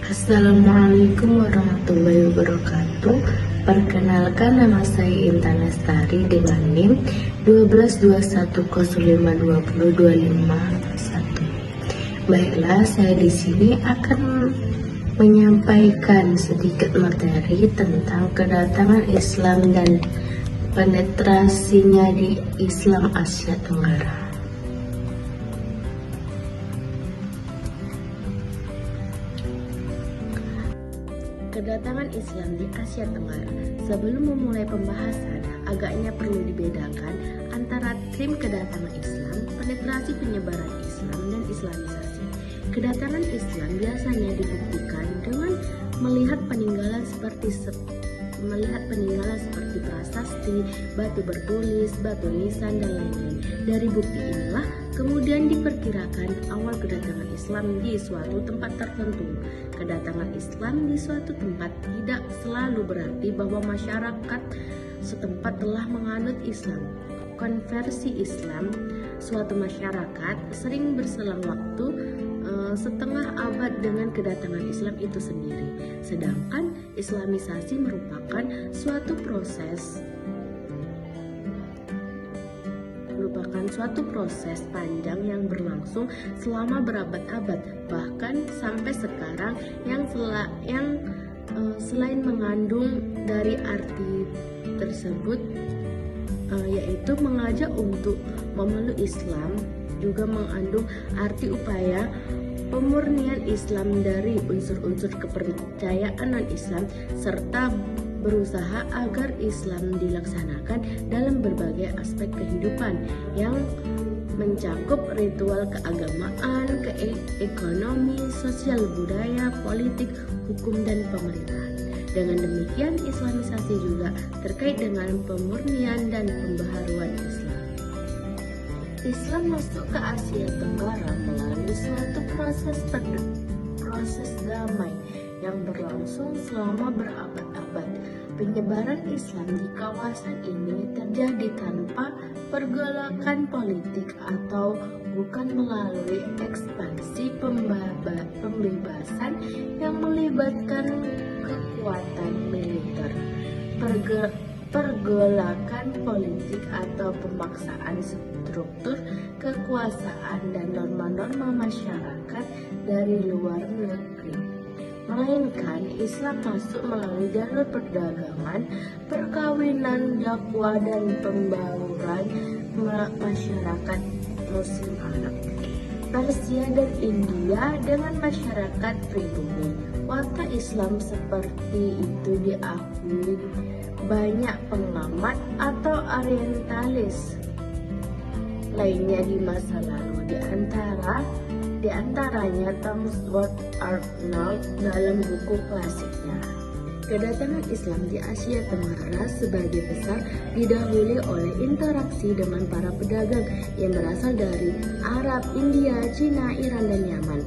Assalamualaikum warahmatullahi wabarakatuh. Perkenalkan, nama saya Intan Lestari dengan NIM 1221052025. Baiklah, saya di sini akan menyampaikan sedikit materi tentang kedatangan Islam dan penetrasinya di Islam Asia Tenggara. Kedatangan Islam di Asia Tenggara. Sebelum memulai pembahasan, agaknya perlu dibedakan antara trim kedatangan Islam, penetrasi penyebaran Islam, dan Islamisasi. Kedatangan Islam biasanya dibuktikan dengan melihat peninggalan seperti prasasti, batu bertulis, batu nisan, dan lain-lain. Dari bukti inilah kemudian diperkirakan awal kedatangan Islam di suatu tempat tertentu. Kedatangan Islam di suatu tempat tidak selalu berarti bahwa masyarakat setempat telah menganut Islam. Konversi Islam suatu masyarakat sering berselang waktu setengah abad dengan kedatangan Islam itu sendiri. Sedangkan Islamisasi merupakan suatu proses panjang yang berlangsung selama berabad-abad, bahkan sampai sekarang, yang selain mengandung dari arti tersebut yaitu mengajak untuk memeluk Islam, juga mengandung arti upaya pemurnian Islam dari unsur-unsur kepercayaan non-Islam, serta berusaha agar Islam dilaksanakan dalam berbagai aspek kehidupan yang mencakup ritual keagamaan, ekonomi, sosial, budaya, politik, hukum, dan pemerintahan. Dengan demikian, Islamisasi juga terkait dengan pemurnian dan pembaharuan Islam. Islam masuk ke Asia Tenggara melalui suatu proses damai yang berlangsung selama berabad-abad. Penyebaran Islam di kawasan ini terjadi tanpa pergolakan politik atau bukan melalui ekspansi pembebasan yang melibatkan kekuatan militer. Pergolakan politik atau pemaksaan struktur kekuasaan dan norma-norma masyarakat dari luar negeri, melainkan Islam masuk melalui jalur perdagangan, perkawinan, dakwah, dan pembauran masyarakat Muslim Arab, Persia, dan India dengan masyarakat pribumi. Watak Islam seperti itu diakui banyak pengamat atau orientalis lainnya di masa lalu, di antaranya Thomas Arnold dalam buku klasiknya. Kedatangan Islam di Asia Tenggara sebagai besar didahului oleh interaksi dengan para pedagang yang berasal dari Arab, India, Cina, Iran, dan Yaman.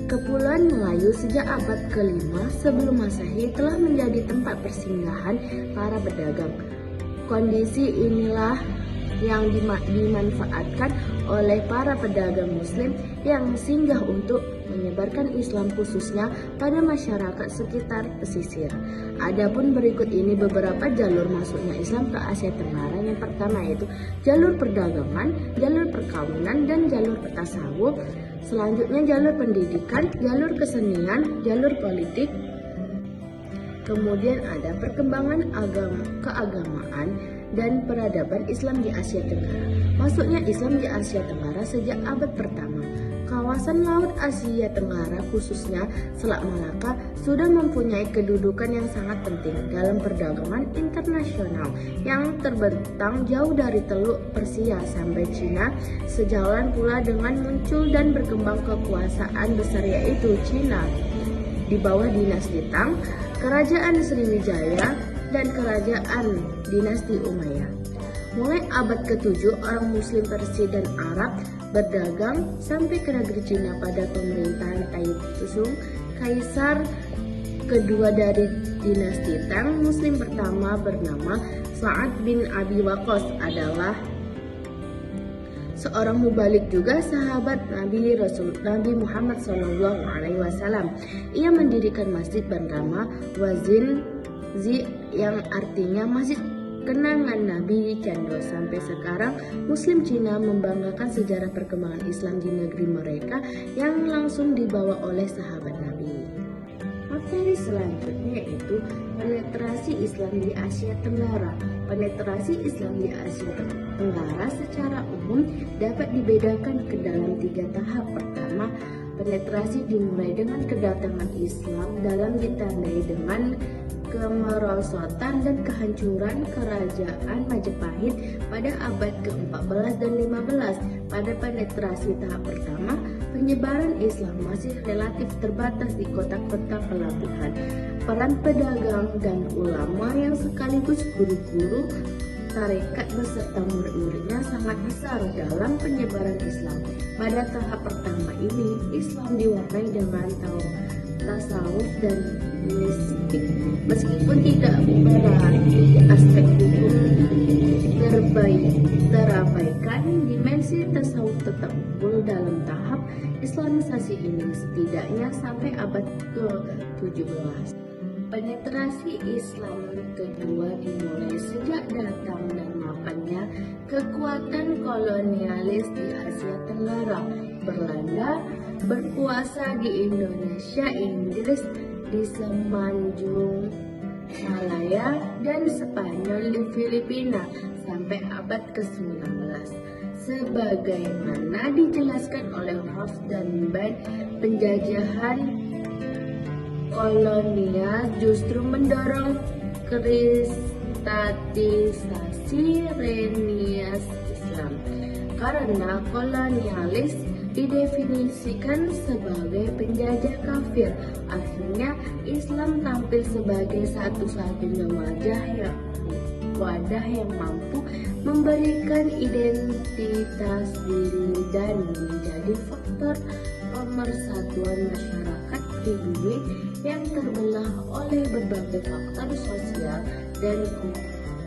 Kepulauan Melayu sejak abad ke-5 sebelum Masehi telah menjadi tempat persinggahan para pedagang. Kondisi inilah yang dimanfaatkan oleh para pedagang Muslim yang singgah untuk menyebarkan Islam khususnya pada masyarakat sekitar pesisir. Adapun berikut ini beberapa jalur masuknya Islam ke Asia Tenggara. Yang pertama yaitu jalur perdagangan, jalur perkawinan, dan jalur tasawuf. Selanjutnya jalur pendidikan, jalur kesenian, jalur politik. Kemudian ada perkembangan keagamaan dan peradaban Islam di Asia Tenggara. Masuknya Islam di Asia Tenggara sejak abad pertama. Kawasan Laut Asia Tenggara khususnya Selat Malaka sudah mempunyai kedudukan yang sangat penting dalam perdagangan internasional yang terbentang jauh dari Teluk Persia sampai Cina, sejalan pula dengan muncul dan berkembang kekuasaan besar yaitu Cina di bawah dinasti Tang, Kerajaan Sriwijaya, dan Kerajaan dinasti Umayyah. Mulai abad ke-7, orang Muslim Persia dan Arab berdagang sampai ke negeri Cina pada pemerintahan Taizong, kaisar kedua dari dinasti Tang. Muslim pertama bernama Sa'ad bin Abi Waqqas adalah seorang mubalik juga sahabat Nabi Muhammad SAW. Ia mendirikan Masjid bernama Wazin Zi yang artinya Masjid Kenangan Nabi Cando. Sampai sekarang Muslim Cina membanggakan sejarah perkembangan Islam di negeri mereka yang langsung dibawa oleh sahabat Nabi. Materi selanjutnya yaitu penetrasi Islam di Asia Tenggara. Penetrasi Islam di Asia Tenggara secara umum dapat dibedakan ke dalam 3 tahap. Pertama, penetrasi dimulai dengan kedatangan Islam dalam ditandai dengan kemerosotan dan kehancuran kerajaan Majapahit pada abad ke-14 dan 15. Pada penetrasi tahap pertama, penyebaran Islam masih relatif terbatas di kota-kota pelabuhan. Peran pedagang dan ulama yang sekaligus guru-guru tarekat beserta murid-muridnya sangat besar dalam penyebaran Islam. Pada tahap pertama ini, Islam diwarnai dengan tasawuf dan mistik. Meskipun tidak berarti aspek hukum terabaikan, dimensi tasawuf tetap unggul dalam tahap Islamisasi ini setidaknya sampai abad ke-17. Penetrasi Islam kedua dimulai sejak datang dan mapannya kekuatan kolonialis di Asia Tenggara. Belanda berkuasa di Indonesia, Inggris di Semenanjung Malaya, dan Spanyol di Filipina sampai abad ke-19. Sebagaimana dijelaskan oleh Hoff dan Bain, penjajahan kolonial justru mendorong kristatisasi Renias Islam karena kolonialis didefinisikan sebagai penjajah kafir. Akhirnya Islam tampil sebagai satu-satunya wadah yang mampu memberikan identitas diri dan menjadi faktor pemersatuan masyarakat pribumi yang terbelah oleh berbagai faktor sosial dan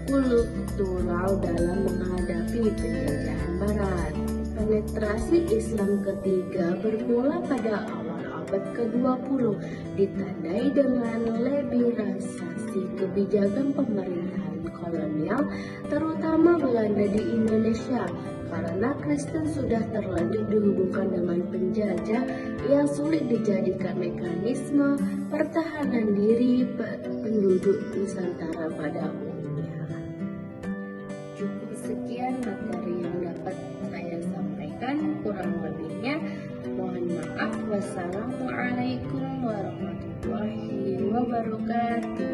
kultural dalam menghadapi penjajahan Barat. Penetrasi Islam ketiga bermula pada awal abad ke-20, ditandai dengan liberalisasi kebijakan pemerintahan kolonial, terutama Belanda di Indonesia. Karena Kristen sudah terlanjur dihubungkan dengan penjajah yang sulit dijadikan mekanisme pertahanan diri penduduk Nusantara pada umumnya. Cukup sekian materi yang dapat saya sampaikan, kurang lebihnya mohon maaf. Wassalamualaikum warahmatullahi wabarakatuh.